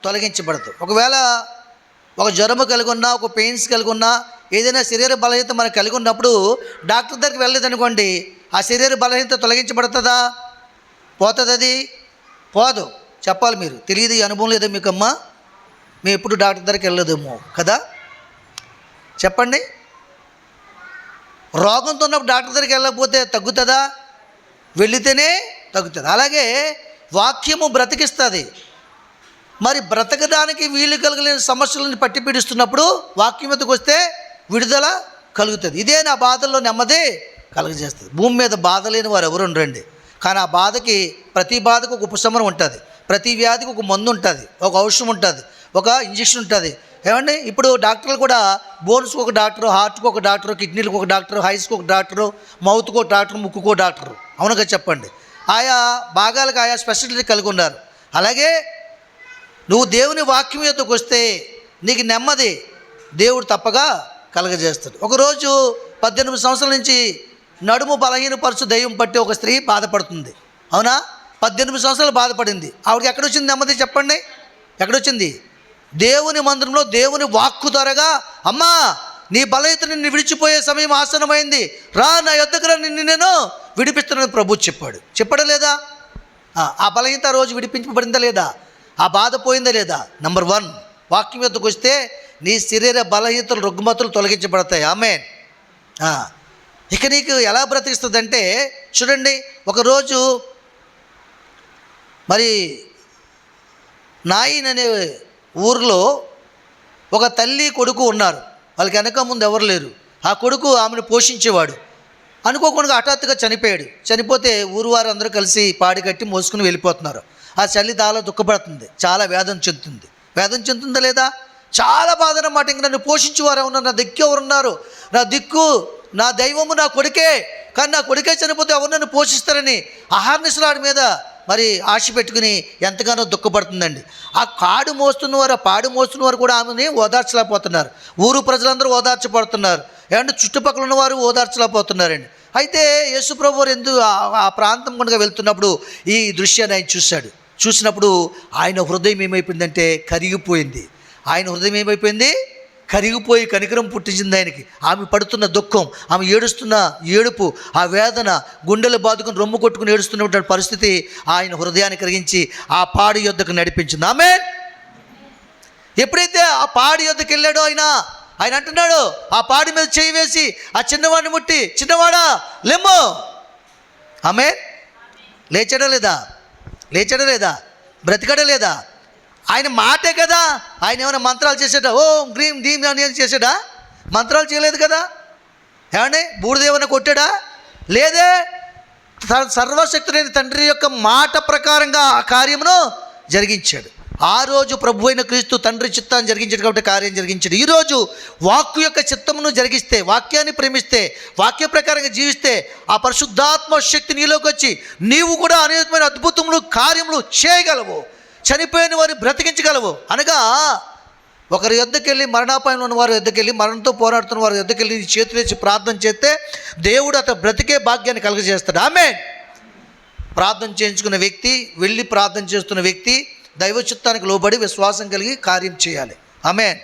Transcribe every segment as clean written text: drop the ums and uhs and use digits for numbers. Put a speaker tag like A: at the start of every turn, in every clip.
A: తొలగించబడదు. ఒకవేళ ఒక జ్వరము కలిగి ఉన్నా, ఒక పెయిన్స్ కలిగి ఉన్నా, ఏదైనా శరీర బలహీనత మనకు కలిగి ఉన్నప్పుడు డాక్టర్ దగ్గరికి వెళ్ళలేదనుకోండి, ఆ శరీర బలహీనత తొలగించబడుతుందా? పోతుంది? అది పోదు. చెప్పాలి మీరు. తెలియదు, ఈ అనుభవం లేదా మీకమ్మా? మేము ఎప్పుడు డాక్టర్ దగ్గరికి వెళ్ళలేదేమో కదా, చెప్పండి. రోగంతో ఉన్నప్పుడు డాక్టర్ దగ్గరికి వెళ్ళకపోతే తగ్గుతుందా? వెళితేనే తగ్గుతుంది. అలాగే వాక్యము బ్రతికిస్తుంది. మరి బ్రతకడానికి వీలు కలిగిన సమస్యలను పట్టి పీడిస్తున్నప్పుడు వాక్యం మీదకి వస్తే విడుదల కలుగుతుంది. ఇదే నా బాధల్లో నెమ్మది కలుగజేస్తుంది. భూమి మీద బాధ లేని వారు ఎవరు ఉండరండి. కానీ ఆ బాధకి, ప్రతి బాధకు ఒక ఉపశమనం ఉంటుంది, ప్రతి వ్యాధికి ఒక మందు ఉంటుంది, ఒక ఔషధం ఉంటుంది, ఒక ఇంజక్షన్ ఉంటుంది. ఏమండి, ఇప్పుడు డాక్టర్లు కూడా బోన్స్కి ఒక డాక్టరు, హార్ట్కి ఒక డాక్టరు, కిడ్నీలకు ఒక డాక్టరు, హైస్కి ఒక డాక్టరు, మౌత్కి ఒక డాక్టరు, ముక్కుకు ఒక డాక్టరు. అవునుగా చెప్పండి. ఆయా భాగాలకు ఆయా స్పెషాలిటీ కలిగి ఉన్నారు. అలాగే నువ్వు దేవుని వాక్యం యొద్దకు వస్తే నీకు నెమ్మది దేవుడు తప్పగా కలగజేస్తాడు. ఒకరోజు 18 సంవత్సరాల నుంచి నడుము బలహీనపరచు దయ్యం పట్టి ఒక స్త్రీ బాధపడుతుంది. అవునా? 18 సంవత్సరాలు బాధపడింది. ఆవిడకి ఎక్కడొచ్చింది నెమ్మది చెప్పండి? ఎక్కడొచ్చింది? దేవుని మందిరంలో దేవుని వాక్కు ద్వారాగా, అమ్మా నీ బలహీనత నిన్ను విడిచిపోయే సమయం ఆసన్నమైంది, రా నా యొద్దకు రా, నిన్ను నేను విడిపిస్తున్నాను ప్రభు చెప్పాడు. చెప్పడం లేదా? ఆ బలహీనత రోజు విడిపించబడిందా లేదా? ఆ బాధ పోయిందా లేదా? నంబర్ 1, వాక్యం యొద్దకు వస్తే నీ శరీర బలహీనతలు, రుగ్మతలు తొలగించబడతాయి. ఆమేన్. ఇక నీకు ఎలా బ్రతికిస్తుందంటే చూడండి, ఒకరోజు మరి నాయిన్ అనే ఊరిలో ఒక తల్లి కొడుకు ఉన్నారు. వాళ్ళకి వెనక ముందు ఎవరు లేరు. ఆ కొడుకు ఆమెను పోషించేవాడు. అనుకోకుండా హఠాత్తుగా చనిపోయాడు. చనిపోతే ఊరు వారు అందరూ కలిసి పాడి కట్టి మోసుకుని వెళ్ళిపోతున్నారు. ఆ తల్లి చాలా దుఃఖపడుతుంది, చాలా వేదన చెందుతుంది. వేదన చెందుతుందా లేదా? చాలా బాధ అన్నమాట. ఇంక నన్ను పోషించేవారు ఎవరున్నారు? నా దిక్కు ఎవరున్నారు? నా దిక్కు, నా దైవము నా కొడుకే. కానీ నా కొడుకే చనిపోతే ఎవరు నన్ను పోషిస్తారని అహర్నిశలాడి మీద మరి ఆశ పెట్టుకుని ఎంతగానో దుఃఖపడుతుందండి. ఆ పాడి మోస్తున్నవారు కూడా ఆమెని ఓదార్చలేకపోతున్నారు. ఊరు ప్రజలందరూ ఓదార్చబడుతున్నారు. ఏమంటే చుట్టుపక్కల ఉన్నవారు ఓదార్చలేకపోతున్నారండి. అయితే యేసుప్రభు వారు ఆ ప్రాంతం కనుక వెళ్తున్నప్పుడు ఈ దృశ్యాన్ని ఆయన చూశాడు. చూసినప్పుడు ఆయన హృదయం ఏమైపోయిందంటే కరిగిపోయింది. ఆయన హృదయం ఏమైపోయింది? కరిగిపోయి కనికరం పుట్టించింది ఆయనకి. ఆమె పడుతున్న దుఃఖం, ఆమె ఏడుస్తున్న ఏడుపు, ఆ వేదన, గుండెలు బాదుకుని రొమ్ము కొట్టుకుని ఏడుస్తున్నటువంటి పరిస్థితి ఆయన హృదయాన్ని కరిగించి ఆ పాడి యొద్దకు నడిపించింది. ఆమేన్. ఎప్పుడైతే ఆ పాడి యొద్దకు వెళ్ళాడో ఆయన అంటున్నాడు, ఆ పాడి మీద చేయి వేసి ఆ చిన్నవాడిని ముట్టి, చిన్నవాడా లెమ్ము. ఆమేన్. లేచాడా లేదా? లేచాడా లేదా? బ్రతికాడా లేదా? ఆయన మాటే కదా. ఆయన ఏమైనా మంత్రాలు చేసాడా? ఓం గ్రీం ధీం అని చేసాడా? మంత్రాలు చేయలేదు కదా. ఏమండి, బూడిదేవన్న కొట్టాడా? లేదే. సర్వశక్తుడైన తండ్రి యొక్క మాట ప్రకారంగా ఆ కార్యమును జరిగించాడు. ఆ రోజు ప్రభు అయిన క్రీస్తు తండ్రి చిత్తాన్ని జరిగించాడు కాబట్టి కార్యం జరిగించాడు. ఈరోజు వాక్కు యొక్క చిత్తమును జరిగిస్తే, వాక్యాన్ని ప్రేమిస్తే, వాక్య ప్రకారంగా జీవిస్తే ఆ పరిశుద్ధాత్మ శక్తి నీలోకి వచ్చి నీవు కూడా అనేకమైన అద్భుతములు, కార్యములు చేయగలవు. చనిపోయిన వారిని బ్రతికించగలవు. అనగా ఒకరి యొద్దకెళ్ళి, మరణాపాయంలో ఉన్న వారి యొద్దకెళ్ళి, మరణంతో పోరాడుతున్న వారి యొద్దకెళ్ళి నీ చేతులు వేసి ప్రార్థన చేస్తే దేవుడు అతను బ్రతికే భాగ్యాన్ని కలుగజేస్తాడు. ఆమేన్. ప్రార్థన చేయించుకున్న వ్యక్తి, వెళ్ళి ప్రార్థన చేస్తున్న వ్యక్తి దైవ చిత్తానికి లోబడి విశ్వాసం కలిగి కార్యం చేయాలి. ఆమేన్.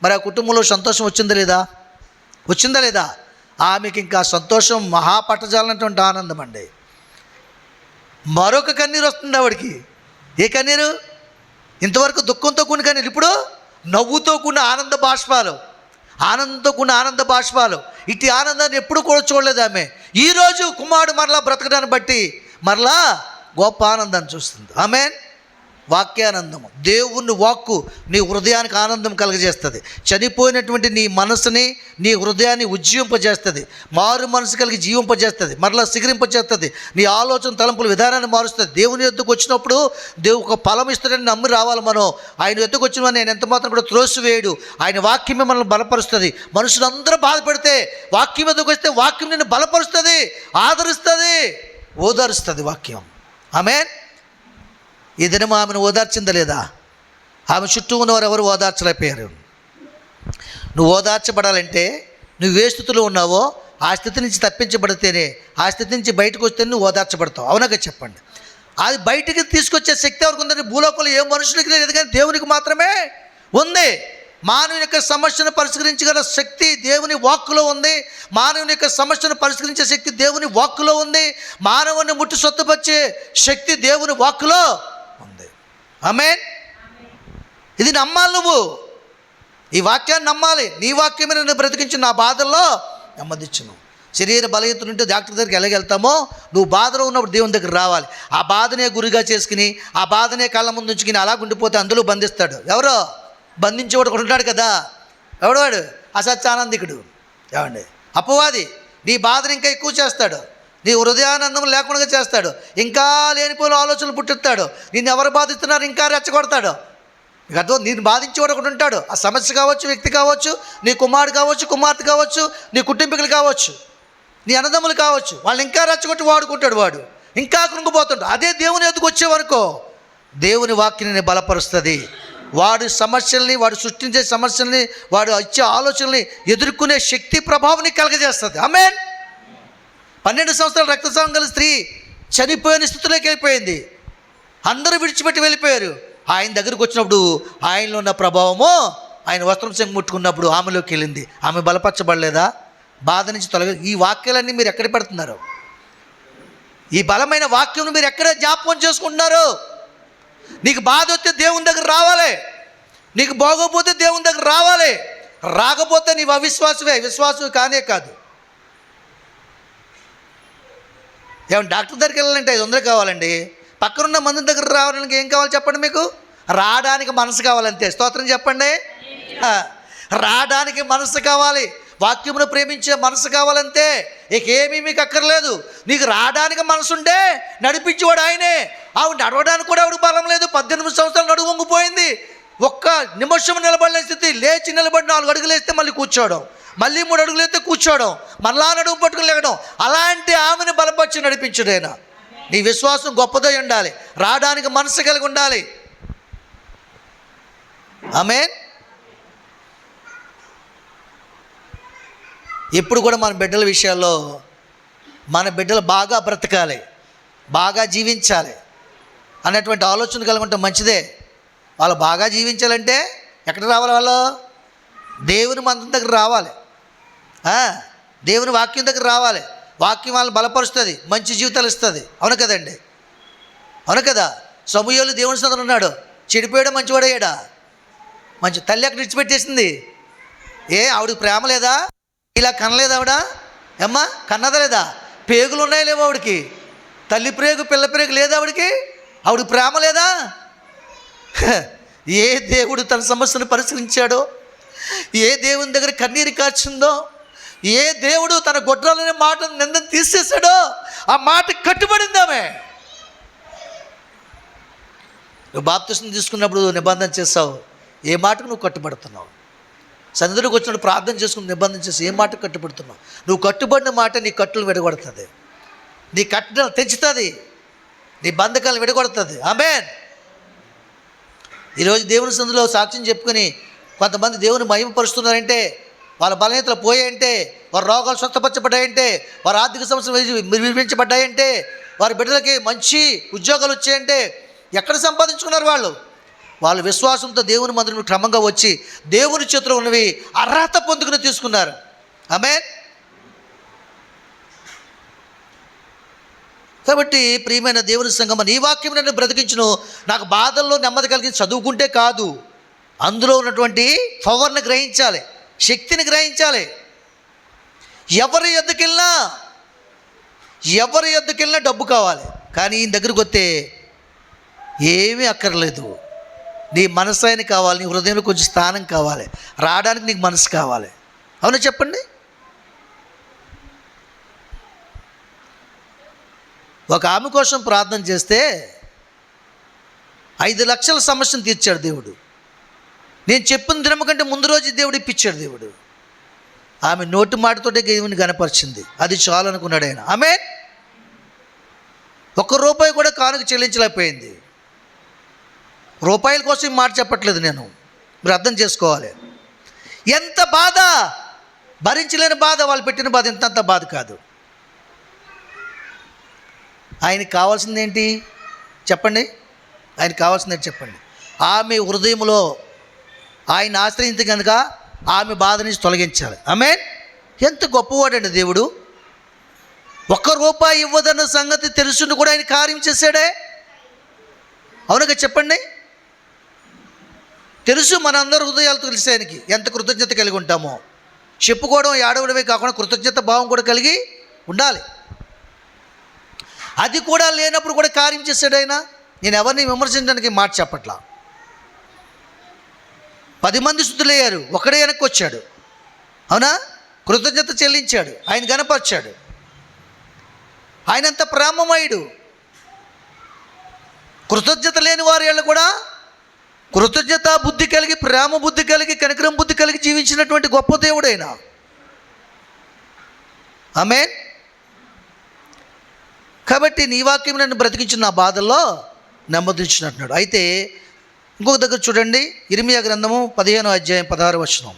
A: మరి ఆ కుటుంబంలో సంతోషం వచ్చిందా లేదా? వచ్చిందా లేదా? ఆమెకి ఇంకా సంతోషం మహాపట్టజాలన్నటువంటి ఆనందం అండి. మరొక కన్నీరు వస్తుంది ఆవిడికి. ఏ కన్నీరు? ఇంతవరకు దుఃఖంతో కూడిన కన్నీరు, ఇప్పుడు నవ్వుతో కూడిన ఆనంద బాష్పాలు, ఆనందంతో కూడిన ఆనంద బాష్పాలు. ఇటు ఆనందాన్ని ఎప్పుడు కూడా చూడలేదు ఆమె. ఈరోజు కుమారుడు మరలా బ్రతకడాన్ని బట్టి మరలా గొప్ప ఆనందాన్ని చూస్తుంది. ఆమేన్. వాక్యానందము, దేవుని వాక్కు నీ హృదయానికి ఆనందం కలుగజేస్తుంది. చనిపోయినటువంటి నీ మనసుని, నీ హృదయాన్ని ఉజ్జీవింపజేస్తుంది. మారు మనసు కలిగి జీవింపజేస్తుంది, మరలా సిగరింపజేస్తుంది. నీ ఆలోచన, తలంపుల విధానాన్ని మారుస్తుంది. దేవుని యొద్దకు వచ్చినప్పుడు దేవుడు ఒక ఫలం ఇస్తాడని నమ్మి రావాలి మనం. ఆయన యొద్దకు వచ్చిన నేను ఎంత మాత్రం కూడా త్రోసివేయడు. ఆయన వాక్యమే మనల్ని బలపరుస్తుంది. మనుషులందరూ బాధపడితే వాక్యం యొద్దకు వస్తే వాక్యం నిన్ను బలపరుస్తుంది, ఆదరిస్తుంది, ఓదారుస్తుంది వాక్యం. ఆమేన్. ఈ దినం ఆమెను ఓదార్చిందా లేదా? ఆమె చుట్టూ ఉన్నవారు ఎవరు ఓదార్చలేకపోయారు. నువ్వు ఓదార్చబడాలంటే నువ్వు ఏ స్థితిలో ఉన్నావో ఆ స్థితి నుంచి తప్పించబడితేనే, ఆ స్థితి నుంచి బయటకు వస్తేనే నువ్వు ఓదార్చబడతావు. అవునాగా చెప్పండి. అది బయటికి తీసుకొచ్చే శక్తి ఎవరికి ఉందంటే భూలోకంలో ఏ మనుషులకి లేదు కానీ దేవునికి మాత్రమే ఉంది. మానవుని యొక్క సమస్యను పరిష్కరించగల శక్తి దేవుని వాక్కులో ఉంది. మానవుని యొక్క సమస్యను పరిష్కరించే శక్తి దేవుని వాక్కులో ఉంది. మానవుని ముట్టు సొత్తుపరిచే శక్తి దేవుని వాక్కులో ఉంది. ఆమేన్. ఇది నమ్మాలి. నువ్వు ఈ వాక్యాన్ని నమ్మాలి. నీ వాక్యమే నన్ను బ్రతికించి నా బాధల్లో నెమ్మదించును. శరీర బలహీనత ఉంటే డాక్టర్ దగ్గరికి ఎలాగెళ్తామో నువ్వు బాధలో ఉన్నప్పుడు దేవుని దగ్గర రావాలి. ఆ బాధనే గురిగా చేసుకుని ఆ బాధనే కళ్ళ ముందు ఉంచుకుని అలా గుండిపోతే అందులో బంధిస్తాడు. ఎవరో బంధించేవాడు ఒకడు ఉంటాడు కదా. ఎవడవాడు? అసత్యానందికుడు. ఏమండి? అపవాది నీ బాధను ఇంకా ఎక్కువ చేస్తాడు. నీ హృదయానందం లేకుండా చేస్తాడు. ఇంకా లేనిపోయిన ఆలోచనలు పుట్టిస్తాడు. నిన్ను ఎవరు బాధిస్తున్నారు ఇంకా రెచ్చగొడతాడు. అర్థం? నేను బాధించేవాడు ఒకడు ఉంటాడు. ఆ సమస్య కావచ్చు, వ్యక్తి కావచ్చు, నీ కుమారుడు కావచ్చు, కుమార్తె కావచ్చు, నీ కుటుంబీకులు కావచ్చు, నీ అన్నదమ్ములు కావచ్చు. వాళ్ళు ఇంకా రెచ్చగొట్టి వాడుకుంటాడు. వాడు ఇంకా కృంగిపోతాడు. అదే దేవుని ఎదుగు వచ్చేవనుకో దేవుని వాక్యాన్ని బలపరుస్తుంది. వాడు సమస్యల్ని, వాడు సృష్టించే సమస్యల్ని, వాడు ఇచ్చే ఆలోచనల్ని ఎదుర్కొనే శక్తి ప్రభావాన్ని కలగజేస్తుంది. ఆమేన్. 12 సంవత్సరాల రక్తస్రావం గల స్త్రీ చనిపోయిన స్థితిలోకి వెళ్ళిపోయింది. అందరూ విడిచిపెట్టి వెళ్ళిపోయారు. ఆయన దగ్గరికి వచ్చినప్పుడు ఆయనలో ఉన్న ప్రభావము ఆయన వస్త్రం చెంగు ముట్టుకున్నప్పుడు ఆమెలోకి వెళ్ళింది. ఆమె బలపరచబడలేదా? బాధ నుంచి ఈ వాక్యాలన్నీ మీరు ఎక్కడ పెడుతున్నారు? ఈ బలమైన వాక్యం మీరు ఎక్కడ జ్ఞాపకం చేసుకుంటున్నారు? నీకు బాధ వస్తే దేవుని దగ్గర రావాలి. నీకు బాగోపోతే దేవుని దగ్గర రావాలి. రాకపోతే నీవు అవిశ్వాసమే. విశ్వాసం కానే కాదు. ఏమన్నా డాక్టర్ దగ్గరికి వెళ్ళాలంటే 500 కావాలండి. పక్కనున్న మంది దగ్గర రావడానికి ఏం కావాలి చెప్పండి? మీకు రావడానికి మనసు కావాలంతే. స్తోత్రం చెప్పండి. రావడానికి మనసు కావాలి. వాక్యమును ప్రేమించే మనసు కావాలంతే. ఇకేమీ మీకు అక్కర్లేదు. నీకు రావడానికి మనసు ఉంటే నడిపించేవాడు ఆయనే. ఆవిడ నడవడానికి కూడా ఆవిడ బలం లేదు. 18 సంవత్సరాలు నడువు వంగిపోయింది. ఒక్క నిమిషం నిలబడలేని స్థితి. లేచి నిలబడి 4 అడుగులు వేస్తే మళ్ళీ కూర్చోవడం, మళ్ళీ 3 అడుగులు వేస్తే కూర్చోవడం, మళ్ళా నడుము పట్టుకుని లేగడం. అలాంటి ఆమెను బలపరిచి నడిపించుడైనా. నీ విశ్వాసం గొప్పదై ఉండాలి. రావడానికి మనసు కలిగి ఉండాలి. ఆమేన్. ఎప్పుడు కూడా మన బిడ్డల విషయాల్లో మన బిడ్డలు బాగా బ్రతకాలి, బాగా జీవించాలి అనేటువంటి ఆలోచన కలిగి ఉంటే మంచిదే. వాళ్ళు బాగా జీవించాలంటే ఎక్కడ రావాలి? వాళ్ళు దేవుని మందిరం దగ్గర రావాలి. దేవుని వాక్యం దగ్గర రావాలి. వాక్యం వాళ్ళని బలపరుస్తుంది, మంచి జీవితాలు ఇస్తుంది. అవును కదండి? అవును కదా? సమూయేలు దేవుని సన్నిధిలో ఉన్నాడు. చెడిపోయాడా? మంచివాడయ్యాడా? మంచి తల్లి అక్కడ విడిచిపెట్టేసింది. ఆవిడకి ప్రేమ లేదా? ఇలా కనలేదు ఆవిడ? ఏమ్మా కన్నదా లేదా? పేగులు ఉన్నాయి లేవో ఆవిడికి? తల్లి ప్రేగు పిల్ల ప్రేగు లేదా ఆవిడికి? ఆవిడకి ప్రేమ లేదా? ఏ దేవుడు తన సమస్యను పరిష్కరించాడో, ఏ దేవుని దగ్గర కన్నీరు కార్చిందో, ఏ దేవుడు తన గొడ్రాలనే మాటను నిందను తీసేశాడో ఆ మాట కట్టుబడింది ఆమె. నువ్వు బాప్తిసం తీసుకున్నప్పుడు నిబంధన చేస్తావు. ఏ మాటకు నువ్వు కట్టుబడుతున్నావు? సన్నిధిలోకి వచ్చినప్పుడు ప్రార్థన చేసుకుని నిబంధన చేసి ఏ మాటకు కట్టుబడుతున్నావు? నువ్వు కట్టుబడిన మాట నీ కట్టులు విడగొడుతుంది, నీ కట్టును తెంచుతుంది, నీ బంధకాలను విడగొడుతుంది. ఆమేన్. ఈరోజు దేవుని సన్నిధిలో సాక్ష్యం చెప్పుకొని కొంతమంది దేవుని మహిమపరుస్తున్నారంటే, వాళ్ళ బలహీనతలు పోయాయంటే, వారి రోగాలు స్వస్థపరచబడ్డాయంటే, వారి ఆర్థిక సమస్యలు వివరించబడ్డాయంటే, వారి బిడ్డలకి మంచి ఉద్యోగాలు వచ్చాయంటే ఎక్కడ సంపాదించుకున్నారు? వాళ్ళు విశ్వాసంతో దేవుని మందిరం క్రమంగా వచ్చి దేవుని చేతిలో ఉన్నవి అర్హత పొందుకుని తీసుకున్నారు. ఆమేన్. కాబట్టి ప్రియమైన దేవుని సంగమా, నీ వాక్యం నన్ను బ్రతికించును. నాకు బాధల్లో నెమ్మది కలిగి చదువుకుంటే కాదు, అందులో ఉన్నటువంటి పవర్ని గ్రహించాలి, శక్తిని గ్రహించాలి. ఎవరి ఎద్దుకెళ్ళినా డబ్బు కావాలి. కానీ ఈయన దగ్గరికి వస్తే ఏమీ అక్కర్లేదు. నీ మనసు ఆయన కావాలి, నీ హృదయంలో కొంచెం స్థానం కావాలి. రావడానికి నీకు మనసు కావాలి. అవునా చెప్పండి? ఒక ఆమె కోసం ప్రార్థన చేస్తే 5 లక్షల సమస్యను తీర్చాడు దేవుడు. నేను చెప్పిన దినం కంటే ముందు రోజు దేవుడు ఇప్పించాడు దేవుడు. ఆమె నోటి మాటతోటే దేవుని గణపరిచింది. అది చాలు అనుకున్నాడు ఆయన. ఆమె ₹1 కూడా కానుక చెల్లించలేకపోయింది. రూపాయల కోసం ఈ మాట చెప్పట్లేదు నేను, మీరు అర్థం చేసుకోవాలి. ఎంత బాధ, భరించలేని బాధ, వాళ్ళు పెట్టిన బాధ ఇంతంత బాధ కాదు. ఆయనకి కావాల్సింది ఏంటి? చెప్పండి, ఆయనకు కావాల్సింది చెప్పండి. ఆమె హృదయంలో ఆయన ఆశ్రయించి కనుక ఆమె బాధ నుంచి తొలగించాలి. ఆమేన్. ఎంత గొప్పవాడండి దేవుడు. ₹1 ఇవ్వదన్న సంగతి తెలుసుండి కూడా ఆయన కార్యం చేశాడే. అవునుగా చెప్పండి. తెలుసు, మనందరి హృదయాలు తెలిసి ఆయనకి ఎంత కృతజ్ఞత కలిగి ఉంటామో. చెప్పుకోవడం ఏడవడమే కాకుండా కృతజ్ఞత భావం కూడా కలిగి ఉండాలి. అది కూడా లేనప్పుడు కూడా కార్యం చేశాడు ఆయన. నేను ఎవరిని విమర్శించడానికి మాట చెప్పట్లా. 10 మంది స్తుతులయ్యారు, ఒకడే వెనక్కి వచ్చాడు. అవునా? కృతజ్ఞత చెల్లించాడు, ఆయన గణపరిచాడు. ఆయనంత ప్రేమమయుడు. కృతజ్ఞత లేని వారు కూడా కృతజ్ఞత బుద్ధి కలిగి, ప్రేమ బుద్ధి కలిగి, కనికరం బుద్ధి కలిగి జీవించినటువంటి గొప్ప దేవుడైన. ఆమేన్. కాబట్టి నీ వాక్యం నన్ను బ్రతికించిన నా బాధల్లో నెమ్మదించినట్టున్నాడు. అయితే ఇంకొక దగ్గర చూడండి, ఇర్మియా గ్రంథము 15వ అధ్యాయం 16వ వచనం.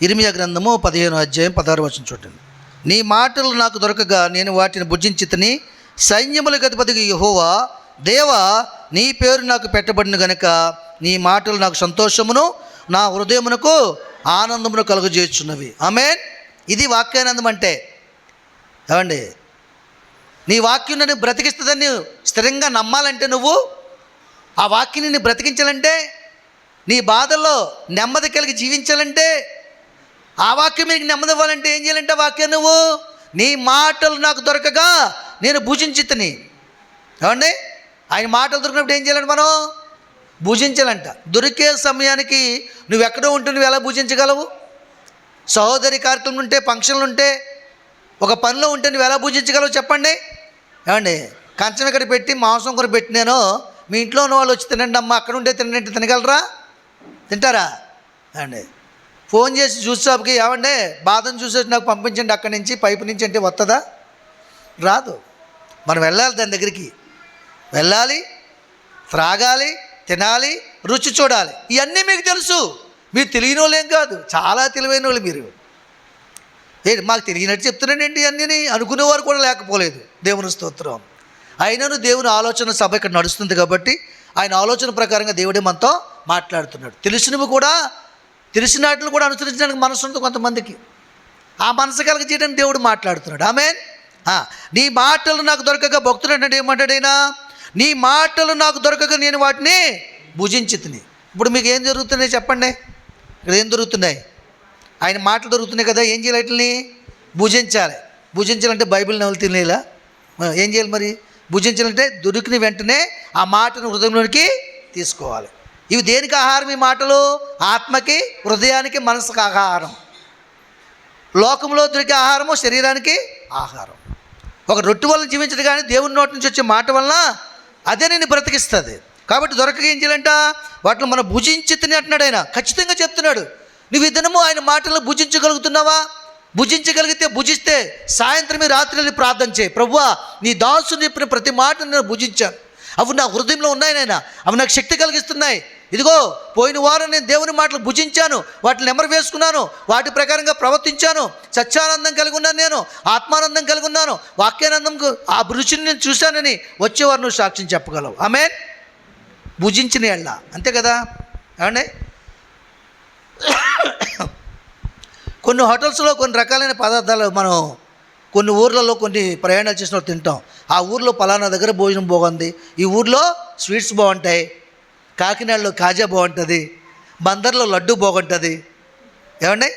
A: ఇర్మియా గ్రంథము 15వ అధ్యాయం 16వ వచనం చూడండి. నీ మాటలు నాకు దొరకగా నేను వాటిని భుజించితిని. సైన్యములకు అధిపతికి యెహోవా, దేవా, నీ పేరు నాకు పెట్టబడిన గనుక నీ మాటలు నాకు సంతోషమును, నా హృదయమునకు ఆనందమును కలుగజేయుచున్నవి. ఆమేన్. ఇది వాక్యానందం అంటే. ఏమండి, నీ వాక్యం నన్ను బ్రతికిస్తుందని స్థిరంగా నమ్మాలంటే, నువ్వు ఆ వాక్యాన్ని నిన్ను బ్రతికించాలంటే, నీ బాధల్లో నెమ్మది కలిగి జీవించాలంటే, ఆ వాక్యం మీకు నెమ్మది ఇవ్వాలంటే ఏం చేయాలంటే, వాక్యం నువ్వు నీ మాటలు నాకు దొరకగా నేను భుజించితిని. ఏమండి, ఆయన మాటలు దొరికినప్పుడు ఏం చేయాలంటే మనం భుజించాలంట. దొరికే సమయానికి నువ్వు ఎక్కడో ఉంటే నువ్వు ఎలా భుజించగలవు? సహోదరి కార్యక్రమం ఉంటే, ఫంక్షన్లు ఉంటే, ఒక పనిలో ఉంటే నువ్వు ఎలా భుజించగలవు చెప్పండి? ఏమండి, కంచం ఇక్కడ పెట్టి మాంసం కూర పెట్టి నేను మీ ఇంట్లో ఉన్న వాళ్ళు వచ్చి తినండి అమ్మ, అక్కడ ఉంటే తినండి, తినగలరా? తింటారా? ఏమండి, ఫోన్ చేసి జ్యూస్ షాప్కి, ఏమండి బాదం జ్యూస్ నాకు పంపించండి అక్కడి నుంచి, పైపు నుంచి అంటే వస్తుందా? రాదు. మనం వెళ్ళాలి, దాని దగ్గరికి వెళ్ళాలి, త్రాగాలి, తినాలి, రుచి చూడాలి. ఇవన్నీ మీకు తెలుసు. మీరు తెలియని వాళ్ళేం కాదు, చాలా తెలివైన వాళ్ళు మీరు. ఏంటి మాకు తెలియనట్టు చెప్తున్నానండి అన్నీ అనుకునేవారు కూడా లేకపోలేదు. దేవుని స్తోత్రం. అయినను దేవుని ఆలోచన సభ ఇక్కడ నడుస్తుంది కాబట్టి ఆయన ఆలోచన ప్రకారంగా దేవుడే మనతో మాట్లాడుతున్నాడు. తెలిసినవి కూడా, తెలిసిన వాటిని కూడా అనుసరించడానికి మనసు ఉంటుంది కొంతమందికి. ఆ మనసు కలిగి చేయడానికి దేవుడు మాట్లాడుతున్నాడు. ఆమేన్. నీ మాటలు నాకు దొరకక, భక్తుడు అంటే ఏమంటాడైనా, నీ మాటలు నాకు దొరకక నేను వాటిని భుజించితిని. ఇప్పుడు మీకు ఏం జరుగుతున్నాయి చెప్పండి? ఇక్కడ ఏం జరుగుతున్నాయి? ఆయన మాటలు దొరుకుతున్నాయి కదా, ఏం చేయాలి? వాటిని భుజించాలి. భుజించాలంటే బైబిల్ నవలు తినేలా ఏం చేయాలి మరి? భుజించాలంటే దొరికిన వెంటనే ఆ మాటను హృదయంలోనికి తీసుకోవాలి. ఇవి దేనికి ఆహారం? ఈ మాటలు ఆత్మకి, హృదయానికి, మనసుకు ఆహారం. లోకంలో దొరికే ఆహారము శరీరానికి ఆహారం. ఒక రొట్టె వలన జీవించదు కానీ దేవుని నోటి నుంచి వచ్చే మాట వలన అదే నేను బ్రతికిస్తుంది. కాబట్టి దొరకక ఏం చేయాలంట? వాటిని మనం భుజించి తిని అంటున్నాడు ఆయన. ఖచ్చితంగా చెప్తున్నాడు. నువ్వు ఈ దినము ఆయన మాటలు భుజించగలుగుతున్నావా? భుజించగలిగితే, భుజిస్తే సాయంత్రమే రాత్రి వెళ్ళి ప్రార్థన చేయి. ప్రభువా, నీ దాసుని చెప్పిన ప్రతి మాటను నేను భుజించాను, అవి నా హృదయంలో ఉన్నాయి నాయన, అవి నాకు శక్తి కలిగిస్తున్నాయి. ఇదిగో పోయిన వారం నేను దేవుని మాటలు భుజించాను, వాటిని నెమరు వేసుకున్నాను, వాటి ప్రకారంగా ప్రవర్తించాను, సత్యానందం కలిగి ఉన్నాను, నేను ఆత్మానందం కలిగి ఉన్నాను, వాక్యానందం ఆ రుచిని నేను చూశానని వచ్చేవారు నువ్వు సాక్ష్యం చెప్పగలవు. ఆమేన్. భుజించిన ఎళ్ళ అంతే కదా. ఏమండి, కొన్ని హోటల్స్లో కొన్ని రకాలైన పదార్థాలు మనం కొన్ని ఊర్లలో కొన్ని ప్రయాణాలు చేసినప్పుడు తింటాం. ఆ ఊర్లో పలానా దగ్గర భోజనం బాగుంది, ఈ ఊర్లో స్వీట్స్ బాగుంటాయి, కాకినాడలో కాజా బాగుంటుంది, బందర్లో లడ్డు బాగుంటుంది. ఏమండి,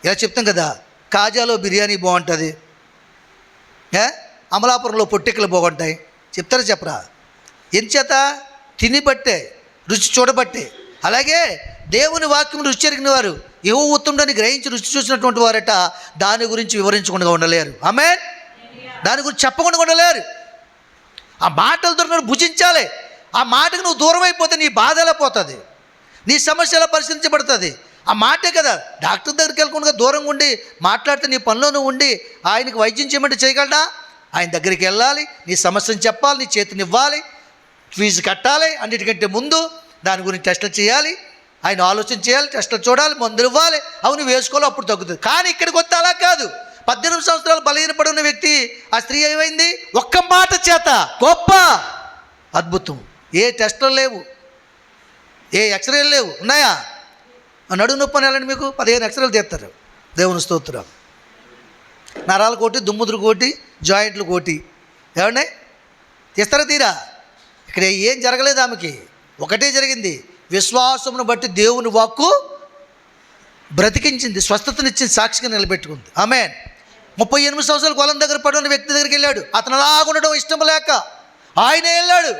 A: ఇలా చెప్తాం కదా. కాజాలో బిర్యానీ బాగుంటుంది, అమలాపురంలో పొట్టికలు బాగుంటాయి. చెప్తారా చెప్పరా? ఎంచేత తిని బట్టే, రుచి చూడబట్టే. అలాగే దేవుని వాక్యం రుచి ఎరిగిన వారు, యెహోవా ఉత్తముడని గ్రహించి రుచి చూసినటువంటి వారట దాని గురించి వివరించకుండా ఉండలేరు. ఆమేన్. దాని గురించి చెప్పకుండా ఉండలేరు. ఆ మాటలు దొరికిన భుజించాలి. ఆ మాటకు నువ్వు దూరం అయిపోతే నీ బాధ ఎలా పోతుంది, నీ సమస్య ఎలా పరిశీలించబడుతుంది? ఆ మాటే కదా. డాక్టర్ దగ్గరికి వెళ్ళకుండా దూరంగా ఉండి మాట్లాడితే నీ పనిలో నువ్వు ఉండి ఆయనకు వైద్యం చేయమంటే చేయగలడా? ఆయన దగ్గరికి వెళ్ళాలి, నీ సమస్యను చెప్పాలి, నీ చేతిని ఇవ్వాలి, ఫీజు కట్టాలి, అన్నిటికంటే ముందు దాని గురించి టెస్టులు చేయాలి, ఆయన ఆలోచన చేయాలి, టెస్టులు చూడాలి, మందులు ఇవ్వాలి, అవును వేసుకోవాలి, అప్పుడు తగ్గుతుంది. కానీ ఇక్కడికి వస్తే అలా కాదు. 18 సంవత్సరాలు బలహీనపడిన వ్యక్తి, ఆ స్త్రీ ఏమైంది? ఒక్క మాట చేత గొప్ప అద్భుతం. ఏ టెస్టులు లేవు, ఏ ఎక్స్రేలు లేవు. ఉన్నాయా? నడుము నొప్పి అని వెళ్ళండి, మీకు 15 ఎక్స్రేలు తీస్తారు. దేవుని స్తోత్రం. నరాలు కోటి, దుమ్ముదురు కోటి, జాయింట్లు కోటి, ఏమండి తీస్తారా? తీరా? ఇక్కడ ఏం జరగలేదు ఆమెకి. ఒకటే జరిగింది, విశ్వాసమును బట్టి దేవుని వాక్కు బ్రతికించింది, స్వస్థతనిచ్చింది, సాక్షిగా నిలబెట్టుకుంది. ఆమేన్. 38 సంవత్సరాలు కొలం దగ్గర పడిన వ్యక్తి దగ్గరికి వెళ్ళాడు. అతను అలాగ ఉండడం ఇష్టం లేక ఆయనే వెళ్ళాడు.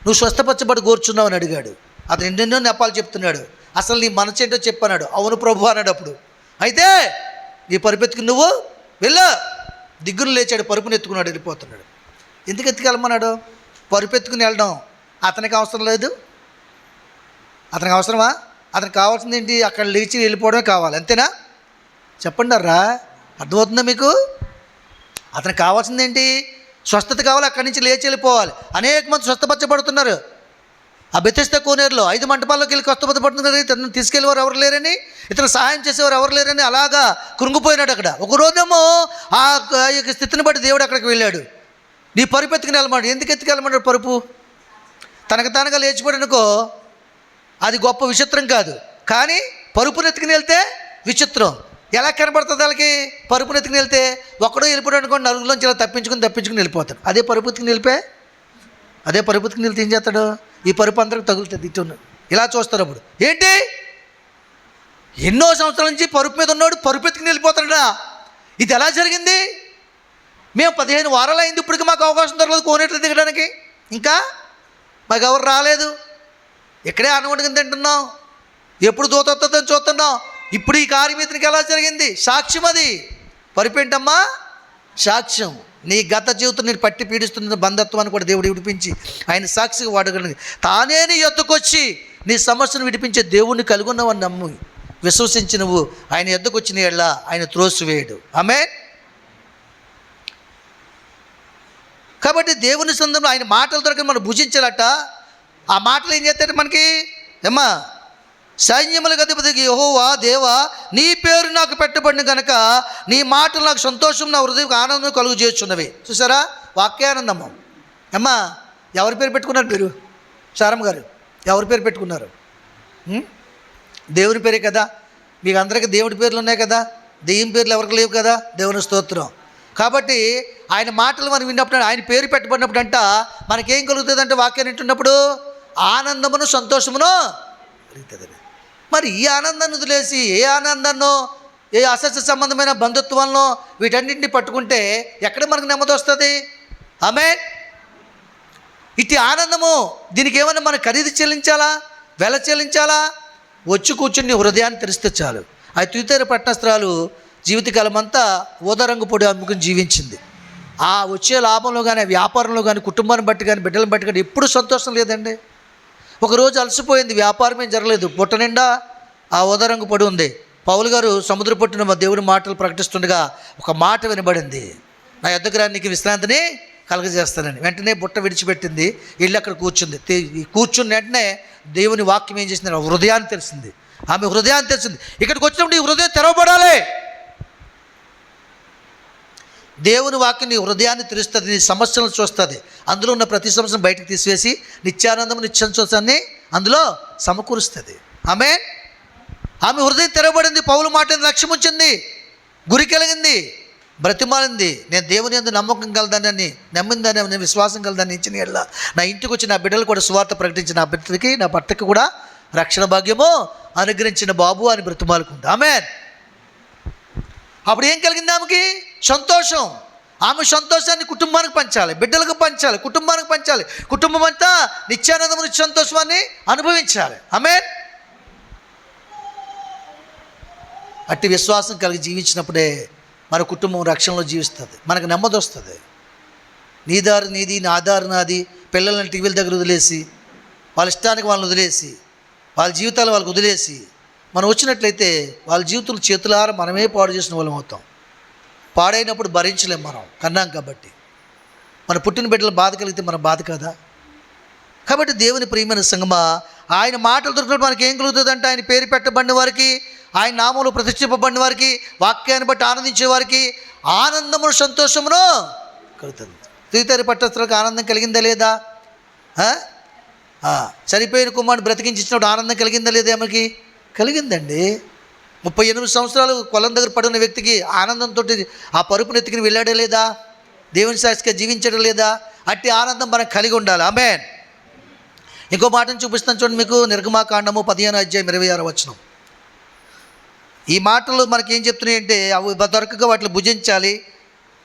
A: నువ్వు స్వస్థపరచబడి కూర్చున్నావు అని అడిగాడు. అతను ఎన్నెన్నో నెపాలు చెప్తున్నాడు. అసలు నీ మనసేంటో చెప్పన్నాడు. అవును ప్రభు అన్నాడు. అప్పుడు అయితే నీ పరుపెత్తుకు నువ్వు వెళ్ళు. దిగ్గును లేచాడు, పరుపుని ఎత్తుకున్నాడు, వెళ్ళిపోతున్నాడు. ఎందుకు ఎత్తుకెళ్ళమన్నాడు? పరుపెత్తుకుని వెళ్ళడం అతనికి అవసరం లేదు. అతనికి అవసరమా? అతనికి కావాల్సింది ఏంటి? అక్కడ లేచి వెళ్ళిపోవడమే కావాలి, అంతేనా? చెప్పండి అర్రా, అర్థమవుతుందా మీకు? అతనికి కావాల్సింది ఏంటి? స్వస్థత కావాలి, అక్కడి నుంచి లేచి వెళ్ళిపోవాలి. అనేక మంది స్వస్థపరచబడుతున్నారు. ఆ బెతెస్దా కోనేరులో 5 మంటపాల్లోకి వెళ్ళి స్వస్థపరచబడుతున్నారు. ఇతను తీసుకెళ్ళేవారు ఎవరు లేరని, ఇతను సహాయం చేసేవారు ఎవరు లేరని అలాగా కృంగిపోయినాడు అక్కడ. ఒక రోజేమో ఆ యొక్క స్థితిని బట్టి దేవుడు అక్కడికి వెళ్ళాడు. నీ పరుపు ఎత్తుకుని వెళ్ళమన్నాడు. ఎందుకు ఎత్తుకెళ్ళమన్నాడు? పరుపు తనకు తానుగా లేచిపోయాడనుకో, అది గొప్ప విచిత్రం కాదు. కానీ పరుపుని ఎత్తుకుని వెళ్తే విచిత్రం. ఎలా కనబడుతుంది వాళ్ళకి? పరుపుని ఎత్తుకుని వెళ్తే ఒక్కడో వెళ్ళిపోయాడు అనుకోండి, నలుగురిలోంచి ఇలా తప్పించుకుని వెళ్ళిపోతాడు. అదే పరుపు ఎత్తుకుని అదే పరుపు ఎత్తుకుని వెళ్తే ఏం చేస్తాడు? ఈ పరుపు అందరికి తగులుతుంది. ఇటు ఇలా చూస్తారు. అప్పుడు ఏంటి, ఎన్నో సంవత్సరాల నుంచి పరుపు మీద ఉన్నాడు, పరుపు ఎత్తుకుని వెళ్ళిపోతాడా? ఇది ఎలా జరిగింది? మేము 15 వారాలు అయింది, ఇప్పటికి మాకు అవకాశం దొరకలేదు కోనేట్లు దిగడానికి. ఇంకా మాకు ఎవరు రాలేదు. ఇక్కడే అన్నవండుకుని తింటున్నాం, ఎప్పుడు దూత వస్తుందని చూస్తున్నాం. ఇప్పుడు ఈ కార్యం ఇతనికి ఎలా జరిగింది? సాక్ష్యం. అది పరిపేంటమ్మా, సాక్ష్యం. నీ గత జీవితం నేను పట్టి పీడిస్తున్న బంధత్వాన్ని కూడా దేవుడు విడిపించి ఆయన సాక్షిగా వాడగలిగింది. తానే నీ ఎద్దుకొచ్చి నీ సమస్యను విడిపించే దేవుణ్ణి కలుగున్నావని నమ్ము విశ్వసించి నువ్వు ఆయన ఎద్దుకొచ్చిన ఎళ్ళ ఆయన త్రోసివేయడు. ఆమేన్. కాబట్టి దేవుని సందర్భంలో ఆయన మాటల ద్వారా మనం భుజించాలట. ఆ మాటలు ఏం చేస్తాడు మనకి? ఏమ్మా, సైన్యములకు అధిపతికి యెహోవా దేవా, నీ పేరు నాకు పెట్టబడిన కనుక నీ మాటలు నాకు సంతోషం, నా హృదయం ఆనందం కలుగు చేస్తున్నవి. చూసారా? వాక్యానందము. అమ్మా, ఎవరి పేరు పెట్టుకున్నారు మీరు? శారమ్మ గారు ఎవరి పేరు పెట్టుకున్నారు? దేవుని పేరే కదా. మీకు అందరికీ దేవుడి పేర్లు ఉన్నాయి కదా, దెయ్యం పేర్లు ఎవరికి లేవు కదా. దేవుని స్తోత్రం. కాబట్టి ఆయన మాటలు మనం విన్నప్పుడు, ఆయన పేరు పెట్టబడినప్పుడు అంట మనకేం కలుగుతుంది అంటే, వాక్యాన్ని వింటున్నప్పుడు ఆనందమును సంతోషమును కలుగుతుంది. మరి ఈ ఆనందాన్ని వదిలేసి ఏ ఆనందాన్నో, ఏ అసస్య సంబంధమైన బంధుత్వంలో వీటన్నింటినీ పట్టుకుంటే ఎక్కడ మనకు నెమ్మది వస్తుంది? ఆమేన్. ఇటు ఆనందము, దీనికి ఏమన్నా మనం ఖరీదు చెల్లించాలా, వెల చెల్లించాలా? వచ్చి కూర్చుని హృదయాన్ని తెరిస్తే చాలు. ఆ తుయితేర పట్టణస్త్రాలు జీవితకాలం అంతా ఊదరంగు పొడి అమ్ముకుని జీవించింది. ఆ వచ్చే లాభంలో కానీ, వ్యాపారంలో కానీ, కుటుంబాన్ని బట్టి కానీ, బిడ్డలను బట్టి కానీ ఎప్పుడు సంతోషం లేదండి. ఒకరోజు అలసిపోయింది, వ్యాపారం ఏం జరగలేదు, బుట్ట నిండా ఆ ఊదరంగు పొడి ఉంది. పౌలు గారు సముద్ర పొట్టున మా దేవుని మాటలు ప్రకటిస్తుండగా ఒక మాట వినబడింది, నా యొద్దకు రా, నీకు విశ్రాంతిని కలగజేస్తానని. వెంటనే బుట్ట విడిచిపెట్టింది, వెళ్ళి అక్కడ కూర్చుంది. కూర్చున్న వెంటనే దేవుని వాక్యం ఏం చేసింది? హృదయాన్ని తెలిసింది. ఆమె హృదయాన్ని తెలిసింది. ఇక్కడికి వచ్చినప్పుడు ఈ హృదయం తెరవబడాలి. దేవుని వాక్యం నీ హృదయాన్ని తెరుస్తుంది, నీ సమస్యలను చూస్తుంది. అందులో ఉన్న ప్రతి సమస్యను బయటకు తీసివేసి నిత్యానందము, నిత్యంతోషాన్ని అందులో సమకూరుస్తుంది. ఆమె హృదయం తెరవబడింది. పౌలు మాట లక్ష్యం ఉంచింది, గురి కలిగింది, బ్రతిమాలింది. నేను దేవుని యందు నమ్మకం కలదాన్ని, నమ్మిందని, నేను విశ్వాసం కలదాన్ని ఇచ్చిన ఎడల నా ఇంటికి వచ్చి నా బిడ్డలు కూడా సువార్త ప్రకటించిన నా బిడ్డకి, నా భర్తకి కూడా రక్షణ భాగ్యము అనుగ్రహించిన బాబు అని బ్రతిమాలుకుంది. ఆమేన్. అప్పుడు ఏం కలిగింది? ఆమెకి సంతోషం. ఆమె సంతోషాన్ని కుటుంబానికి పంచాలి, బిడ్డలకు పంచాలి, కుటుంబానికి పంచాలి. కుటుంబం అంతా నిత్యానందము, నిత్య సంతోషాన్ని అనుభవించాలి. ఆమేన్. అట్టి విశ్వాసం కలిగి జీవించినప్పుడే మన కుటుంబం రక్షణలో జీవిస్తుంది, మనకు నెమ్మది వస్తుంది. నీ దారి నీది, నా దారి నాది. పిల్లల్ని టీవీల దగ్గర వదిలేసి, వాళ్ళ ఇష్టానికి వాళ్ళని వదిలేసి, వాళ్ళ జీవితాలు వాళ్ళకి వదిలేసి మనం వచ్చినట్లయితే వాళ్ళ జీవితం చేతులారా మనమే పాడు చేసిన వాళ్ళం అవుతాం. పాడైనప్పుడు భరించలేం, మనం కన్నాం కాబట్టి. మన పుట్టిన బిడ్డలు బాధ కలిగితే మన బాధ కదా. కాబట్టి దేవుని ప్రియమైన సంగమా, ఆయన మాటలు దొరికినప్పుడు మనకి ఏం కలుగుతుంది అంటే, ఆయన పేరు పెట్టబడిన వారికి ఆయన నామములో ప్రతిష్ఠింపబడిన వారికి, వాక్యాన్ని బట్టి ఆనందించే వారికి ఆనందమును సంతోషమును కలుగుతుంది. తుయితరి పట్టణస్థులకు ఆనందం కలిగిందా లేదా? చనిపోయిన కుమారుడు బ్రతికించినప్పుడు ఆనందం కలిగిందా లేదా? ఆమెకి కలిగిందండి. 38 సంవత్సరాలు కొలం దగ్గర పడిన వ్యక్తికి ఆనందంతో ఆ పరుపును ఎత్తుకుని వెళ్ళాడే లేదా? దేవుని సాక్షిగా జీవించడం లేదా? అట్టి ఆనందం మనం కలిగి ఉండాలి. ఆమేన్. ఇంకో మాటను చూపిస్తాను చూడండి మీకు. నిర్గమాకాండము 15:26. ఈ మాటలు మనకేం చెప్తున్నాయంటే, అవి దొరకగా వాటిని భుజించాలి,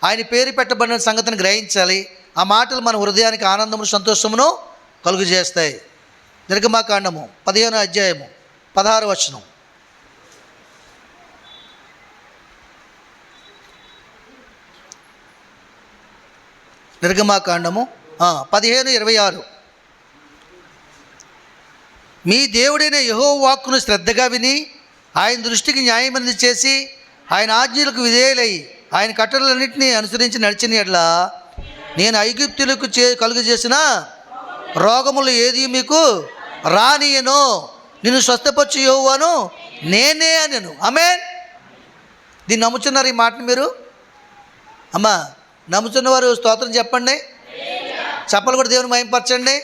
A: ఆయన పేరు పెట్టబడిన సంగతిని గ్రహించాలి. ఆ మాటలు మన హృదయానికి ఆనందమును సంతోషమును కలుగు చేస్తాయి. నిర్గమాకాండము 15:16. నిర్గమాకాండము 15:26. మీ దేవుడైన యెహోవా వాక్కును శ్రద్ధగా విని ఆయన దృష్టికి న్యాయమంది చేసి ఆయన ఆజ్ఞలకు విధేయులై ఆయన కట్టడలన్నింటినీ అనుసరించి నడిచిన యెడల నేను ఐగుప్తులకు కలుగు చేసిన రోగములు ఏది మీకు రానియను, నిన్ను స్వస్థపరచు యెహోవాను నేనే అనెను. ఆమేన్. దీన్ని నమ్ముచున్నారు ఈ మాటను మీరు? అమ్మా, నమ్ముతున్నవారు స్తోత్రం చెప్పండి. చెప్పలు కూడా దేవుని మహిమపరచండి.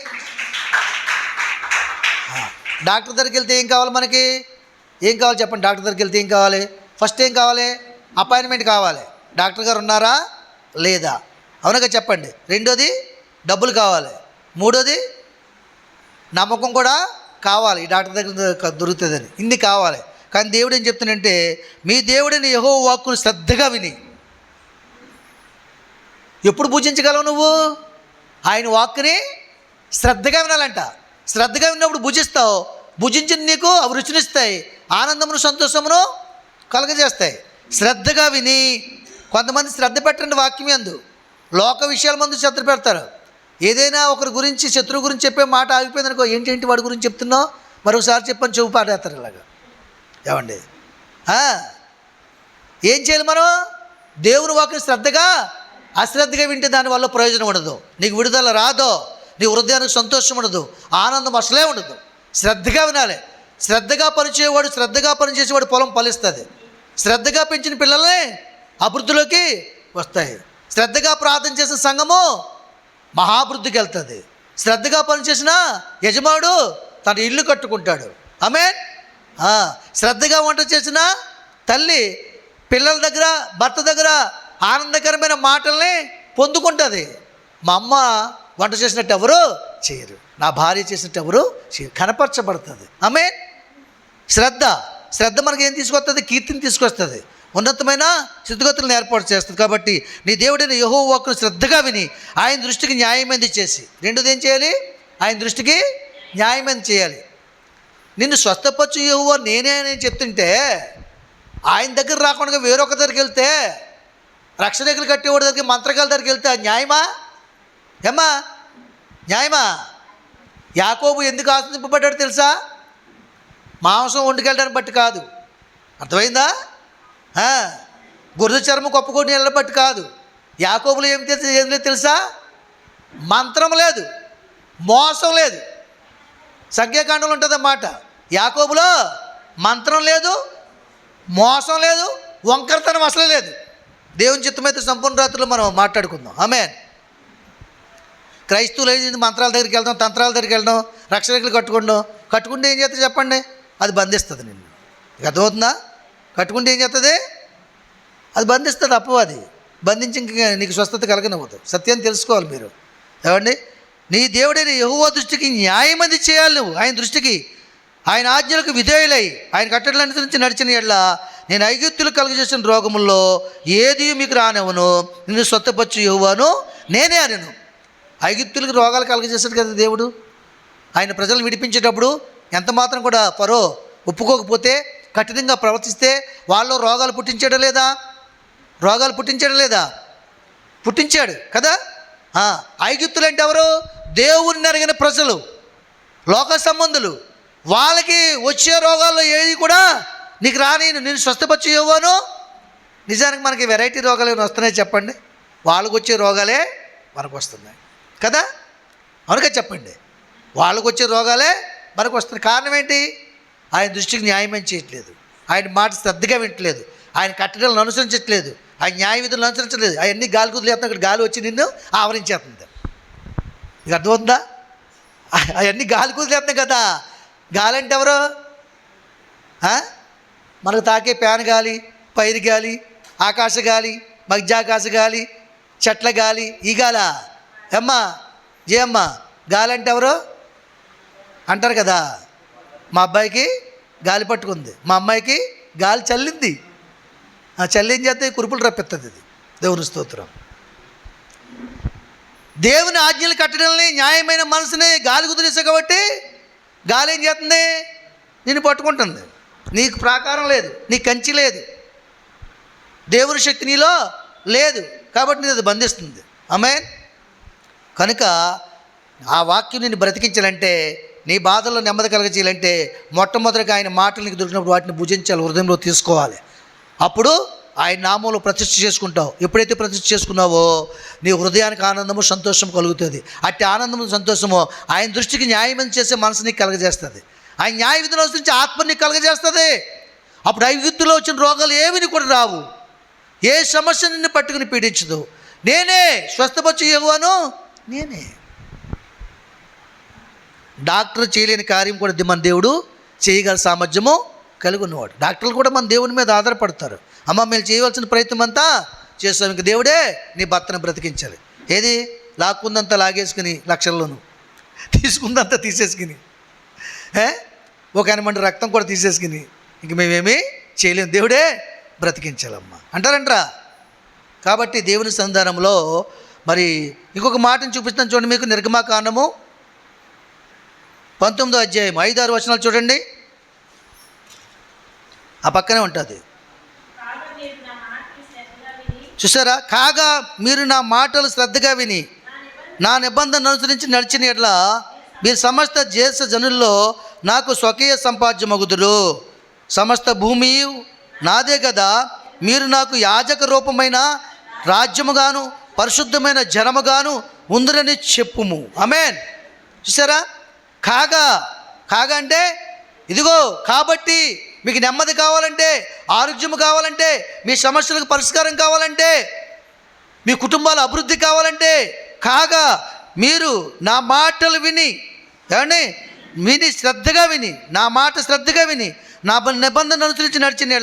A: డాక్టర్ దగ్గరికి వెళ్తే ఏం కావాలి? మనకి ఏం కావాలి చెప్పండి? డాక్టర్ దగ్గరికి వెళ్తే ఏం కావాలి? ఫస్ట్ ఏం కావాలి? అపాయింట్మెంట్ కావాలి. డాక్టర్ గారు ఉన్నారా లేదా? అవునగా చెప్పండి. రెండోది డబ్బులు కావాలి. మూడోది నమ్మకం కూడా కావాలి, ఈ డాక్టర్ దగ్గర దొరుకుతుందని. ఇన్ని కావాలి. కానీ దేవుడు ఏం చెప్తున్నాడంటే, మీ దేవుడిని యెహోవా వాక్కును శ్రద్ధగా విని. ఎప్పుడు పూజించగలవు నువ్వు? ఆయన వాక్కుని శ్రద్ధగా వినాలంట. శ్రద్ధగా విన్నప్పుడు భుజిస్తావు. భుజించిన నీకు అవి రుచినిస్తాయి, ఆనందమును సంతోషమును కలుగజేస్తాయి. శ్రద్ధగా విని. కొంతమంది శ్రద్ధ పెట్టండి వాక్యం యందు, లోక విషయాల ముందు శ్రద్ధ పెడతారు. ఏదైనా ఒకరి గురించి, శత్రువు గురించి చెప్పే మాట ఆగిపోయింది అనుకో, ఏంటి వాడి గురించి చెప్తున్నావు, మరొకసారి చెప్పని చెవు పాడేస్తారు ఇలాగా. ఏమండి, ఏం చేయాలి మనం? దేవుని వాక్యం శ్రద్ధగా, అశ్రద్ధగా వింటే దానివల్ల ప్రయోజనం ఉండదు. నీకు విడుదల రాదో, నీ హృదయానికి సంతోషం ఉండదు, ఆనందం అసలే ఉండదు. శ్రద్ధగా వినాలి. శ్రద్ధగా పనిచేయవాడు, శ్రద్ధగా పనిచేసేవాడు పొలం ఫలిస్తుంది. శ్రద్ధగా పెంచిన పిల్లలే అభివృద్ధిలోకి వస్తాయి. శ్రద్ధగా ప్రార్థన చేసిన సంఘము మహాభివృద్ధికి వెళ్తుంది. శ్రద్ధగా పనిచేసిన యజమానుడు తన ఇల్లు కట్టుకుంటాడు. ఆమేన్. శ్రద్ధగా వంట చేసిన తల్లి పిల్లల దగ్గర, భర్త దగ్గర ఆనందకరమైన మాటల్ని పొందుకుంటుంది. మా అమ్మ వంట చేసినట్టు ఎవరు చేయరు, నా భార్య చేసినట్టు ఎవరు చేయరు, కనపరచబడుతుంది. ఆమేన్. శ్రద్ధ మనకి ఏం తీసుకొస్తుంది? కీర్తిని తీసుకొస్తుంది, ఉన్నతమైన స్థితిగతులను ఏర్పాటు చేస్తుంది. కాబట్టి నీ దేవుడైన యెహోవా వాక్కును శ్రద్ధగా విని ఆయన దృష్టికి న్యాయమైనది చేసి. రెండోది ఏం చేయాలి? ఆయన దృష్టికి న్యాయమైనది చేయాలి. నిన్ను స్వస్థపరచు యెహోవా నేనే అని చెప్తుంటే, ఆయన దగ్గర రాకుండా వేరొక దగ్గరికి వెళ్తే, రక్షణకులు కట్టేవాడి దగ్గరికి, మంత్రగాల దగ్గరికి వెళ్తే న్యాయమా? ఏమ్మా, న్యాయమా? యాకోబు ఎందుకు ఆశ్రయింపబడ్డాడు తెలుసా? మాంసం వండుకెళ్ళడానికి బట్టి కాదు. అర్థమైందా? గొర్రె చర్మం కప్పుకొని వెళ్ళడం బట్టి కాదు. యాకోబులో ఏం లేదు తెలుసా? మంత్రం లేదు, మోసం లేదు. సంఖ్యాకాండంలో ఉంటుందన్నమాట. యాకోబులో మంత్రం లేదు, మోసం లేదు, వంకరతనం అసలే లేదు. దేవుని చిత్తమైతే సంపూర్ణ రాత్రులు మనం మాట్లాడుకుందాం. ఆమేన్. క్రైస్తవులు అయితే మంత్రాల దగ్గరికి వెళ్దాం, తంత్రాల దగ్గరికి వెళ్దాం, రక్షకులు కట్టుకుంటే ఏం చేస్తుంది చెప్పండి? అది బంధిస్తుంది నిన్ను. అర్థమవుతుందా? కట్టుకుంటే ఏం చేస్తుంది? అది బంధిస్తుంది. అపవాది బంధించి ఇంక నీకు స్వస్థత కలగనవ్వదు. సత్యాన్ని తెలుసుకోవాలి మీరు. ఏమండి, నీ దేవుడైన యెహోవా దృష్టికి న్యాయమంది చేయాలి నువ్వు. ఆయన దృష్టికి, ఆయన ఆజ్ఞలకు విధేయులై ఆయన కట్టడలనుసరించి నడిచిన యెడల నేను ఐగుప్తులు కలుగజేసిన రోగముల్లో ఏది మీకు రానివ్వను, నిన్ను స్వస్థపరచు యెహోవాను నేనే అనెను. ఐగుప్తులకు రోగాలు కలుగజేశాడు కదా దేవుడు. ఆయన ప్రజలను విడిపించేటప్పుడు ఎంత మాత్రం కూడా ఫరో ఒప్పుకోకపోతే, కఠినంగా ప్రవర్తిస్తే వాళ్ళు రోగాలు పుట్టించాడా లేదా? రోగాలు పుట్టించాడా లేదా? పుట్టించాడు కదా. ఐగుప్తులు అంటే ఎవరు? దేవుని ఎరిగిన ప్రజలు, లోక సంబంధులు. వాళ్ళకి వచ్చే రోగాల్లో ఏది కూడా నీకు రానిను, నేను స్వస్థపరచు యెహోవాను. నిజానికి మనకి వెరైటీ రోగాలు ఏమైనా వస్తున్నాయి చెప్పండి? వాళ్ళకు వచ్చే రోగాలే మనకు వస్తున్నాయి కదా. అవునుగా చెప్పండి? వాళ్ళకు వచ్చే రోగాలే మనకు వస్తున్నాయి. కారణం ఏంటి? ఆయన దృష్టికి న్యాయం చేయట్లేదు. ఆయన మాట శ్రద్ధగా వింటలేదు, ఆయన కట్టడలను అనుసరించట్లేదు, ఆయన న్యాయ విధులను అనుసరించలేదు. అవన్నీ గాలి కుదిలేస్తున్నా, ఇక్కడ గాలి వచ్చి నిన్ను ఆవరించేస్తుంది. ఇది అర్థమవుతుందా? అవన్నీ గాలి కుదిలేస్తున్నాయి కదా. గాలి అంటే ఎవరు? మనకు తాకే ఫ్యాన్ గాలి, పైరు గాలి, ఆకాశ గాలి, మధ్యాకాశ గాలి, చెట్ల గాలి, ఈ గాలా? అమ్మా జయమ్మ, గాలి అంటే ఎవరు అంటారు కదా. మా అబ్బాయికి గాలి పట్టుకుంది, మా అమ్మాయికి గాలి చల్లింది. ఆ చల్లి ఏం చేస్తే కురుపులు రప్పిస్తుంది. ఇది దేవుని స్తోత్రం. దేవుని ఆజ్ఞలు కట్టడాలని, న్యాయమైన మనసుని గాలి కుదిరేసా కాబట్టి గాలి ఏం చేస్తుంది? నిన్ను పట్టుకుంటుంది. నీకు ప్రాకారం లేదు, నీకు కంచి లేదు, దేవుని శక్తి నీలో లేదు కాబట్టి నేను అది బంధిస్తుంది. ఆమేన్. కనుక ఆ వాక్యం నిన్ను బ్రతికించాలంటే, నీ బాధల్లో నెమ్మది కలగజేయాలంటే మొట్టమొదటిగా ఆయన మాటలు నీకు దొరికినప్పుడు వాటిని భుజించాలి, హృదయంలో తీసుకోవాలి. అప్పుడు ఆయన నామంలో ప్రతిష్ఠ చేసుకుంటావు. ఎప్పుడైతే ప్రతిష్ఠ చేసుకున్నావో నీ హృదయానికి ఆనందము, సంతోషం కలుగుతుంది. అట్టి ఆనందము, సంతోషము ఆయన దృష్టికి న్యాయం చేసే మనసు నీకు కలగజేస్తుంది. ఆయన న్యాయ విధిని అనుసరించి ఆత్మ నీకు కలగజేస్తుంది. అప్పుడు ఐగుప్తులో వచ్చిన రోగాలు ఏవి కూడా రావు, ఏ సమస్య నిన్ను పట్టుకుని పీడించదు. నేనే స్వస్థపరచు యెహోవాను, నేనే. డాక్టర్ చేయలేని కార్యం కూడా మన దేవుడు చేయగల సామర్థ్యము కలిగి ఉన్నవాడు. డాక్టర్లు కూడా మన దేవుని మీద ఆధారపడతారు. అమ్మ మేము చేయవలసిన ప్రయత్నం అంతా చేస్తాం, ఇంక దేవుడే నీ భర్తను బ్రతికించాలి. ఏది లాక్కుందంతా లాగేసుకుని, లక్షల్లోనూ తీసుకుందంతా తీసేసుకుని, ఒక ఎనమంటి రక్తం కూడా తీసేసుకుని ఇంక మేమేమీ చేయలేము, దేవుడే బ్రతికించాలమ్మా అంటారంటరా. కాబట్టి దేవుని సంధానంలో మరి ఇంకొక మాటను చూపిస్తాను చూడండి మీకు. నిర్గమాకాండము 19వ అధ్యాయం 5-6 వచనాలు చూడండి. ఆ పక్కనే ఉంటుంది, చూసారా? కాగా మీరు నా మాటలు శ్రద్ధగా విని నా నిబంధన అనుసరించి నడిచిన ఎట్లా మీరు సమస్త దేశ జనుల్లో నాకు స్వకీయ సంపాద్యమగుదురు. సమస్త భూమి నాదే కదా, మీరు నాకు యాజక రూపమైన రాజ్యముగాను పరిశుద్ధమైన జనముగాను ఉందరని చెప్పుము. ఆమేన్. చూసారా? కాగా, కాగా అంటే ఇదిగో, కాబట్టి మీకు నెమ్మది కావాలంటే, ఆరోగ్యం కావాలంటే, మీ సమస్యలకు పరిష్కారం కావాలంటే, మీ కుటుంబాల అభివృద్ధి కావాలంటే, కాగా మీరు నా మాటలు విని, ఏమండి, విని శ్రద్ధగా విని, నా మాట శ్రద్ధగా విని నా నిబంధన అనుసరించి నడిచిన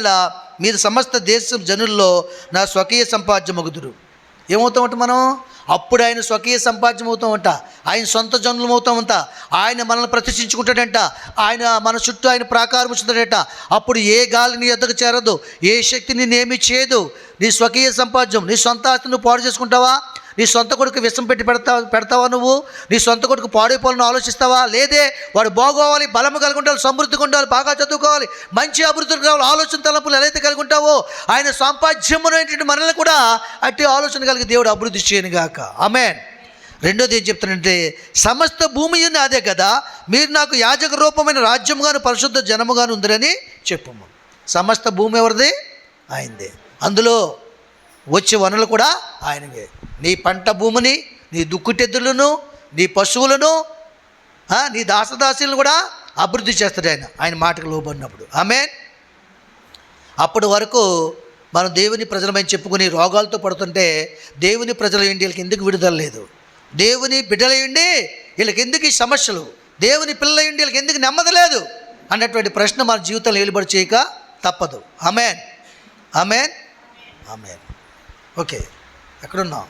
A: మీరు సమస్త దేశం జనుల్లో నా స్వకీయ సంపాద్యమగుదురు. ఏమవుతామంట మనం? అప్పుడు ఆయన స్వకీయ సంపాద్యం అవుతామంట, ఆయన సొంత జనులం అవుతామంట, ఆయన మనల్ని ప్రతిష్ఠించుకుంటాడంట, ఆయన మన చుట్టూ ఆయన ప్రాకారం ఉంచుతాడట. అప్పుడు ఏ గాలి నీ ఎద్దకు చేరదు, ఏ శక్తి నేనేమి చేయదు. నీ స్వకీయ సంపాద్యం, నీ సొంత ఆస్తి నువ్వు పాడు చేసుకుంటావా? నీ సొంత కొడుకు విషం పెట్టి పెడతావా? నువ్వు నీ సొంత కొడుకు పాడైపోవాలని ఆలోచిస్తావా? లేదే, వాడు బాగోవాలి, బలము కలిగి ఉండాలి, సమృద్ధిగా ఉండాలి, బాగా చదువుకోవాలి, మంచి అభివృద్ధి కావాలి, ఆలోచన తలంపులు ఎలా అయితే కలిగి ఉంటావో ఆయన సంపాద్యమునైనటువంటి మనల్ని కూడా అట్టి ఆలోచన కలిగి దేవుడు అభివృద్ధి చేయనుగాక. ఆమేన్. రెండోది ఏం చెప్తానంటే, సమస్త భూమి అదే కదా, మీరు నాకు యాజక రూపమైన రాజ్యముగాను పరిశుద్ధ జనముగాను ఉందిరని చెప్పము. సమస్త భూమి ఎవరిది? ఆయనదే. అందులో వచ్చే వనరులు కూడా ఆయనవే. నీ పంట భూమిని, నీ దుక్కుటెద్దులను, నీ పశువులను, నీ దాసదాసులను కూడా అభివృద్ధి చేస్తాడు ఆయన మాటకు లోబడినప్పుడు. ఆమేన్. అప్పటి వరకు మనం దేవుని ప్రజలమని చెప్పుకుని రోగాలతో పడుతుంటే, దేవుని ప్రజలు ఏంటి, వీళ్ళకి ఎందుకు విడుదల లేదు? దేవుని బిడ్డలయ్యండి వీళ్ళకి ఎందుకు ఈ సమస్యలు? దేవుని పిల్లలయ్యండి వీళ్ళకి ఎందుకు నెమ్మది లేదు అన్నటువంటి ప్రశ్న మన జీవితంలో ఏలుబడి చేయక తప్పదు. ఆమేన్. ఆమేన్. ఆమేన్. ఓకే, ఎక్కడున్నాం?